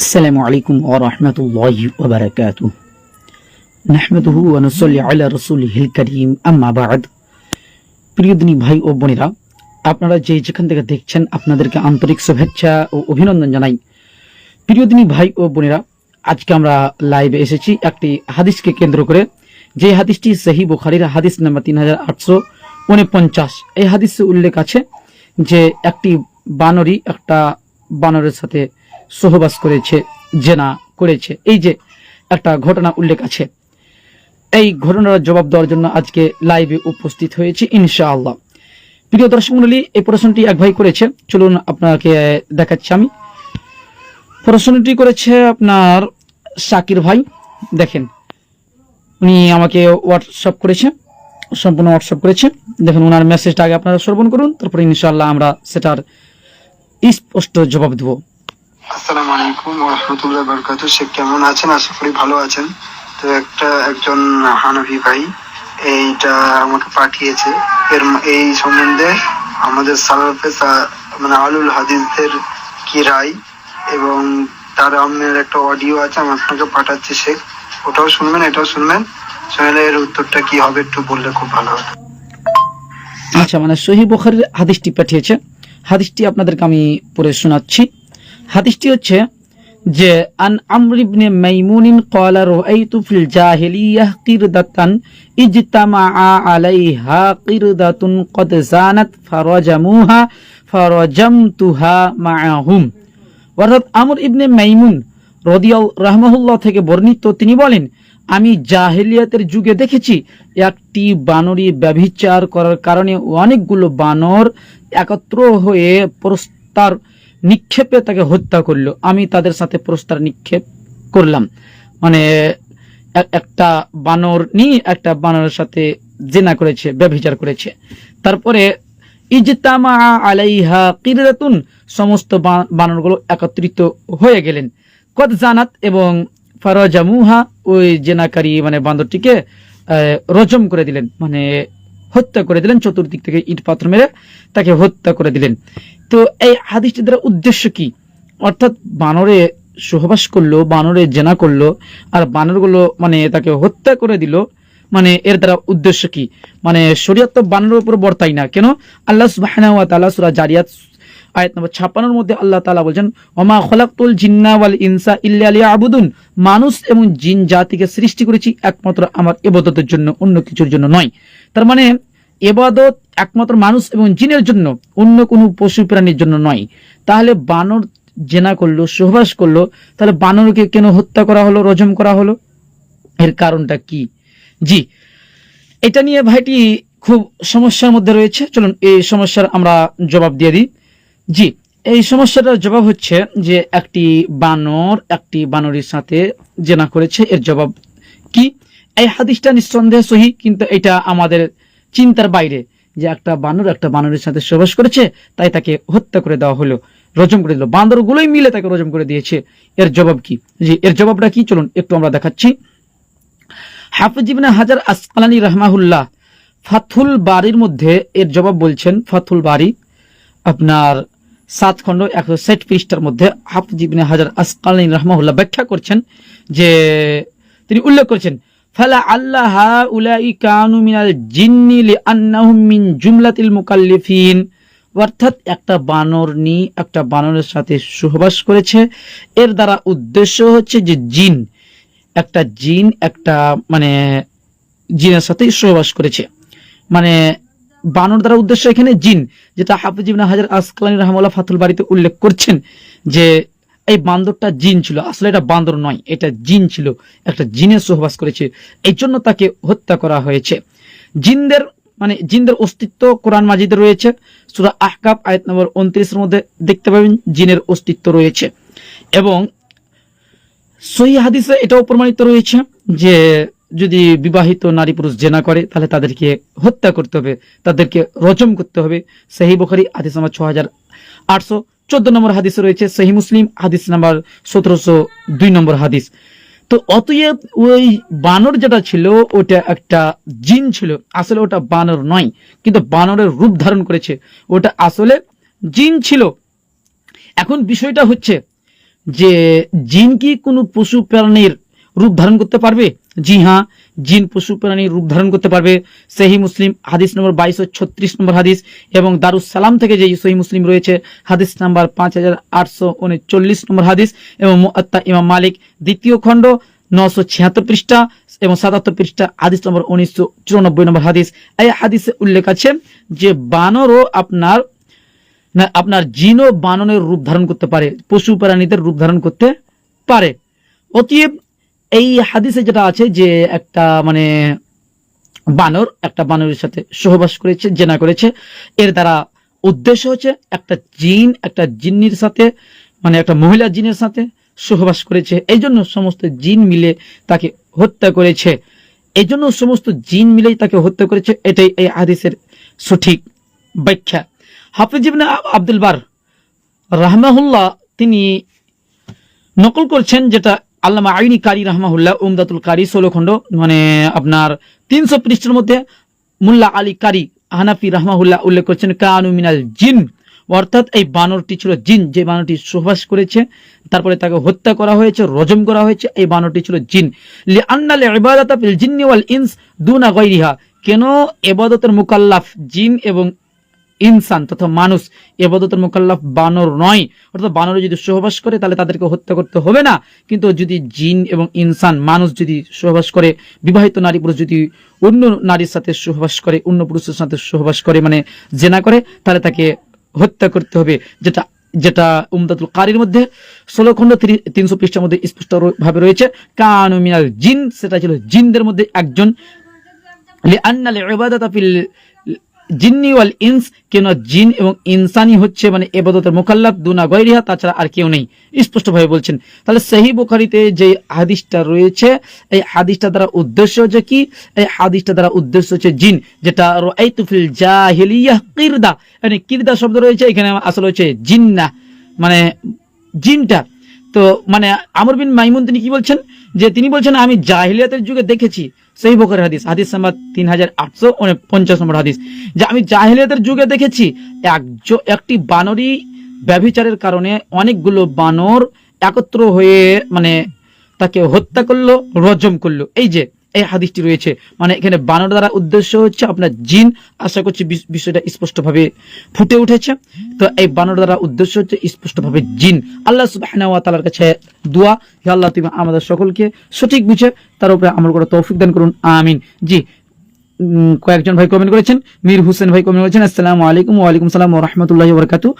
السلام عليكم ورحمة الله وبركاته نحمده ونصلي على رسوله الكريم أما بعد প্রিয় দিনী ভাই ও বোনেরা, আপনারা যেখান থেকে দেখছেন আপনাদেরকে আন্তরিক শুভেচ্ছা ও অভিনন্দন জানাই। প্রিয় দিনী ভাই ও বোনেরা, আজকে আমরা লাইভে এসেছি একটি হাদিসকে কেন্দ্র করে, যে হাদিসটি সহিহ বুখারীর হাদিস নাম্বার 3849। এই হাদিসে উল্লেখ আছে যে একটি বানরী একটা বানরের সাথে সহবাস করেছে, জেনা করেছে। এই যে একটা ঘটনা উল্লেখ আছে, এই ঘটনার জবাব দেওয়ার জন্য আজকে লাইভে উপস্থিত হয়েছে ইনশাআল্লাহ। প্রিয় দর্শক মণ্ডলী, এই প্রশ্নটি এক ভাই করেছে, চলুন আপনাকে দেখাচ্ছি। আমি প্রশ্নটি করেছে আপনার শাকির ভাই। দেখেন, উনি আমাকে হোয়াটসঅ্যাপ করেছে, সম্পূর্ণ হোয়াটসঅ্যাপ করেছে। দেখেন, ওনার মেসেজটা আগে আপনারা শ্রবণ করুন, তারপরে ইনশাআল্লাহ আমরা সেটার স্পষ্ট জবাব দেব। আসসালামু আলাইকুম ওয়া রাহমাতুল্লাহি ওয়া বারাকাতুহু। শেখ কেমন আছেন? আশা করি ভালো আছেন। তো একজন হানাফি ভাই এইটা আমাকে পাঠিয়েছে, এই সম্বন্ধে আমাদের সালাফে মানে আলুল হাদিসদের কি রায়, এবং তার আমের একটা অডিও আছে, আমি আপনাকে পাঠাচ্ছি শেখ, ওটাও শুনবেন এটাও শুনবেন। শুনলে এর উত্তরটা কি হবে একটু বললে খুব ভালো হবে। আচ্ছা, মানে সহিহ বুখারীর হাদিসটি পাঠিয়েছে, হাদিসটি আপনাদেরকে আমি পড়ে শোনাচ্ছি। হাদিসটি হচ্ছে যে আন আমর ইবনে মাইমুন ক্বালা রাআইতু ফিল জাহিলিয়াহ কিরদাতান ইজতামাআ আলাইহা কিরদাতুন ক্বাদ জানাত ফারাজামুহা ফারাজামতুহা মাআহুম। অর্থাৎ আমর ইবনে মাইমুন রাদিয়াল্লাহু রাহমাহুল্লাহ থেকে বর্ণিত, তিনি বলেন, আমি জাহেলিয়াতের যুগে দেখেছি একটি বানরী ব্যভিচার করার কারণে অনেকগুলো বানর একত্র হয়ে প্রস্তার নিক্ষেপে তাকে হত্যা করলো। আমি তাদের সাথে প্রস্তার নিক্ষেপ করলাম, মানে একটা বানর নিয়ে একটা বানরের সাথে জেনা করেছে, ব্যভিচার করেছে। তারপরে ইজতামা আলাইহা কিরদাতুন, সমস্ত বানরগুলো একত্রিত হয়ে গেলেন। কদ জানাত, এবং ফারাজামুহা, ওই জেনাকারী মানে বান্দরটিকে রজম করে দিলেন, মানে হত্যা করে দিলেন, চতুর্দিক থেকে ইট পাথর মেরে তাকে হত্যা করে দিলেন। তো এই হাদিসটি দ্বারা উদ্দেশ্য কি? অর্থাৎ বানরে সহবাস করলো, বানরে জেনা করলো, আর বানরগুলো মানে তাকে হত্যা করে দিল, মানে এর দ্বারা উদ্দেশ্য কি? মানে শরীয়ত তো বানরের উপর বর্তায় না কেন? আল্লাহ সুবহানাহু ওয়া তাআলা সূরা জারিয়াত আয়াত নম্বর 56 মধ্যে আল্লাহ তাআলা বলেন, ওমা খলাকতুল জিন্না ওয়াল ইনসা ইল্লা লিয়াবুদুন, মানুষ এবং জিন জাতিকে সৃষ্টি করেছি একমাত্র আমার ইবাদতের জন্য, অন্য কিছুর জন্য নয়। তার মানে ইবাদত একমাত্র মানুষ এবং জিনের জন্য, অন্য কোনো পশু প্রাণীর জন্য নয়। তাহলে বানর জেনা করলো, সহবাস করলো, তাহলে বানরকে কেন হত্যা করা হলো, রজম করা হলো? এর কারণটা কি? জি, এটা নিয়ে ভাইটি খুব সমস্যার মধ্যে রয়েছে। চলুন এই সমস্যার আমরা জবাব দিয়ে দিই। জি, এই সমস্যাটার জবাব হচ্ছে যে একটি বানর একটি বানরের সাথে জেনা করেছে, এর জবাব কি? এই হাদিসটা নিঃসন্দেহে সহিহ, কিন্তু এটা আমাদের চিন্তার বাইরে, যে একটা বানর একটা বানরের সাথে সহবাস করেছে, তাই তাকে হত্যা করে দেওয়া হলো, রজম করে দিল, বান্দরগুলোই মিলে তাকে রজম করে দিয়েছে। এর জবাব কি? জি, এর জবাবটা কি চলুন একটু আমরা দেখাচ্ছি। হাফিজ ইবনে হাজার আসকালানী রাহমাহুল্লাহ ফাথুল বারির মধ্যে এর জবাব বলছেন। ফাথুল বারি আপনার 7 খণ্ড 160 পৃষ্ঠার মধ্যে হাফিজ ইবনে হাজার আসকালানী রাহমাহুল্লাহ ব্যাখ্যা করছেন, যে তিনি উল্লেখ করেছেন, ফালা আল্লাহ উলাই কানু মিনাল জিন্নি লিআন্নাহুম মিন জুমলাতিল মুকাল্লিফিন। অর্থাৎ একটা বানর নি একটা বানরের সাথে সহবাস করেছে, এর দ্বারা উদ্দেশ্য হচ্ছে যে জিন, একটা জিন একটা মানে জিনের সাথে সহবাস করেছে, মানে বানর দ্বারা উদ্দেশ্য এখানে জিন, যেটা হাফিজ ইবনে হাজার আসকালানী রাহমাহুল্লাহ ফাথুল বারিতে উল্লেখ করছেন, যে এই বান্দরটা জিন ছিল, আসলে এটা বান্দর নয়, এটা জিন ছিল, একটা জিনের সহবাস করেছে, এই জন্য তাকে হত্যা করা হয়েছে। জিনদের মানে জিনদের অস্তিত্ব কোরআন মাজিদে রয়েছে, সূরা আহকাফ আয়াত নম্বর 29 এর মধ্যে দেখতে পাবেন জিনের অস্তিত্ব রয়েছে। এবং সহিহ হাদিসে এটাও প্রমাণিত রয়েছে যে যদি বিবাহিত নারী পুরুষ জেনা করে, তাহলে তাদেরকে হত্যা করতে হবে, তাদেরকে রজম করতে হবে। সহিহ বুখারী হাদিস নাম্বার 6814 নম্বর হাদিসে রয়েছে, সহিহ মুসলিম হাদিস নাম্বার 1702 নম্বর হাদিস। তো অতএব ওই বানর যেটা ছিল ওটা একটা জিন ছিল, আসলে ওটা বানর নয়, কিন্তু বানরের রূপ ধারণ করেছে, ওটা আসলে জিন ছিল। এখন বিষয়টা হচ্ছে যে জিন কি কোনো পশু প্রাণীর রূপ ধারণ করতে পারবে? জি হ্যাঁ, জিন পশু প্রাণীর রূপ ধারণ করতে পারবে। সহি মুসলিম হাদিস নম্বর 2236 নম্বর হাদিস, এবং দারুস সালাম থেকে যে সহি মুসলিম রয়েছে হাদিস নাম্বার 5839 নম্বর হাদিস, এবং মুআত্তা ইমাম মালিক দ্বিতীয় খণ্ড 976 পৃষ্ঠা এবং 77 পৃষ্ঠা হাদিস নম্বর 1994 নম্বর হাদিস। এই হাদিসে উল্লেখ আছে যে বানরও আপনার জিনও বানরের রূপ ধারণ করতে পারে, পশু প্রাণীদের রূপ ধারণ করতে পারে। অতএব এই হাদিসে যেটা আছে যে একটা একটা বানরের সাথে সহবাস করেছে, জেনা করেছে, এর দ্বারা উদ্দেশ্য হচ্ছে একটা জিন্নির সাথে একটা মহিলা জিনের সাথে সহবাস করেছে, এই জন্য সমস্ত জিন মিলে তাকে হত্যা করেছে, এই জন্য সমস্ত জিন মিলেই তাকে হত্যা করেছে। এটাই এই হাদিসের সঠিক ব্যাখ্যা। হাফিজ ইবনে আব্দুল বার রাহমাহুল্লাহ তিনি নকল করছেন, যেটা আল্লামা আইনি কারি রাহমাহুল্লাহ উমদাতুল কারি 16 খণ্ড আপনার 300 পৃষ্ঠার মধ্যে মুল্লা আলী কারি হানাফি রাহমাহুল্লাহ উল্লেখ করছেন কানু মিনাল জিন, অর্থাৎ এই বানরটি ছিল জিন। যে বানরটি সহবাস করেছে তারপরে তাকে হত্যা করা হয়েছে, রজম করা হয়েছে, এই বানরটি ছিল জিন। লিআন্না লিইবাদাতা ফিল জিন্নি ওয়াল ইনস দুনা গায়রিহা, কেন ইবাদতের মুকাল্লাফ জিন এবং ইনসান তথা মানুষ, ইবাদতের মুকাল্লাফ বানর নয়। অর্থাৎ বানর যদি সহবাস করে তাহলে তাদেরকে হত্যা করতে হবে না, কিন্তু যদি জিন এবং ইনসান মানুষ যদি সহবাস করে, বিবাহিত নারী পুরুষ যদি অন্য নারীর সাথে সহবাস করে, অন্য পুরুষের সাথে সহবাস করে জেনা করে, তাহলে তাকে হত্যা করতে হবে। যেটা উমদাতুল কারির মধ্যে 16 খণ্ড 300 পৃষ্ঠার মধ্যে স্পষ্ট ভাবে রয়েছে কানু মিনাল জিন, সেটা ছিল জিনদের মধ্যে একজন। লিআন্না লিইবাদাতা ফিল জিন্নি ওয়াল ইনস, কেন জিন এবং ইনসানি হচ্ছে ইবাদতের মুকাল্লাফ দুনা গায়রিহা, তাছাড়া আর কেউ নেই, স্পষ্ট ভাবে বলছেন। তাহলে সহিহ বুখারীতে যে হাদিসটা রয়েছে, এই হাদিসটা দ্বারা উদ্দেশ্য হচ্ছে কি? এই হাদিসটা দ্বারা উদ্দেশ্য হচ্ছে জিন, যেটা রাআইতু ফিল জাহিলিয়াহ কিরদা, কিরদা শব্দ রয়েছে এখানে, আসলে হচ্ছে জিন্না, জিনটা। তো আমর বিন মাইমুন তিনি কি বলছেন, যে তিনি বলছেন আমি জাহিলিয়াতের যুগে দেখেছি, সহিহ বুখারী হাদিস নাম্বার 3850 নম্বর হাদিস, যে আমি জাহিলিয়াতের যুগে দেখেছি একটি বানরী ব্যভিচারের কারণে অনেকগুলো বানর একত্র হয়ে তাকে হত্যা করলো, রজম করলো। এই হাদিসটি রয়েছে, এখানে বানর দ্বারা উদ্দেশ্য হচ্ছে আপনার জিন। আশা করছি বিষয়টা স্পষ্টভাবে ফুটে উঠেছে। তো এই বানর দ্বারা উদ্দেশ্য হচ্ছে স্পষ্টভাবে জিন। আল্লাহ সুবহানাহু ওয়া তাআলার কাছে দোয়া, হে আল্লাহ তুমি আমাদের সকলকে সঠিক বুঝে তার উপরে আমল করার তৌফিক দান করুন, আমিন। জি, কয়েকজন ভাই কমেন্ট করেছেন। মীর হোসেন ভাই কমেন্ট করেছেন আসসালামু আলাইকুম। ওয়া আলাইকুম সালাম ওয়া রাহমাতুল্লাহি ওয়া বারাকাতুহু।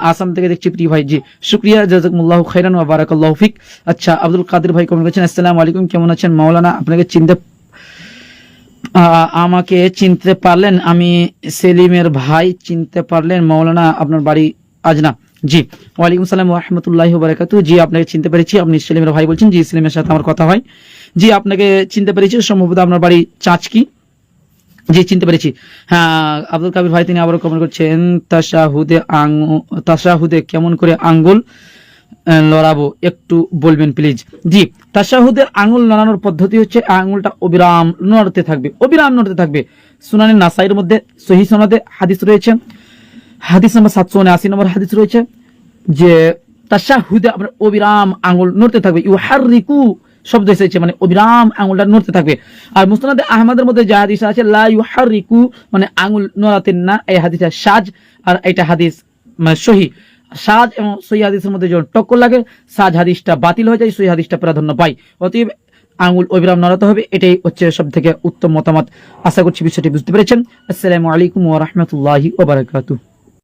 আসাম থেকে দেখছি প্রিয় ভাই, জি শুকরিয়া, জাযাকুমুল্লাহু খাইরান ওয়া বারাকাল্লাহু ফিক। আচ্ছা, আব্দুল কাদের ভাই কমেন্ট করেছেন আসসালামু আলাইকুম, কেমন আছেন মাওলানা? আমাকে চিনতে পারলেন? আমি সেলিমের ভাই, চিনতে পারলেন মাওলানা? আপনার বাড়ি আজনা। জি, ওয়ালাইকুম সালাম ওয়া রাহমাতুল্লাহি ওয়া বারাকাতুহু। জি, আপনাকে চিনতে পেরেছি, আপনি সেলিমের ভাই বলছেন। জি, সেলিমের সাথে আমার কথা হয়। জি, আপনাকে চিনতে পেরেছি, সম্ভবত আপনার বাড়ি চাঁচকি। জি, চিনতে পেরেছি। হ্যাঁ, আব্দুল কাবির ভাই তিনি আবারও কমেন্ট করছেন তাশাহুদে কেমন করে আঙ্গুল লড়াবো একটু বলবেন প্লিজ। জি, তাশাহুদে আঙ্গুল লড়ানোর পদ্ধতি হচ্ছে আঙ্গুলটা অবিরাম নড়তে থাকবে। সুনানে নাসাইর মধ্যে সহিহ সনদে হাদিস রয়েছে, হাদিস নম্বর 779 নম্বর হাদিস রয়েছে, যে তাশাহুদে আপনার অবিরাম আঙ্গুল নড়তে থাকবে। ইউহাররিকু শব্দ এসেছে, অবিরাম আঙ্গুলটা নড়তে থাকবে। আর মুসনাদে আহমদের মধ্যে যে হাদিস আছে লা ইউহাররিকু, আঙ্গুল নড়াতেন না, এই হাদিসটা সাজ, আর এটা হাদিস সহিহ। সাজ এবং সহিহ হাদিসের মধ্যে যখন টক্কর লাগে, সাজ হাদিসটা বাতিল হয়ে যায়, সহিহ হাদিসটা প্রাধান্য পায়। অতএব আঙ্গুল অবিরাম নড়াতে হবে, এটাই হচ্ছে সব থেকে উত্তম মতামত। আশা করছি বিষয়টি বুঝতে পেরেছেন। আসসালামু আলাইকুম ওয়া রাহমাতুল্লাহি ওয়া বারাকাতুহু।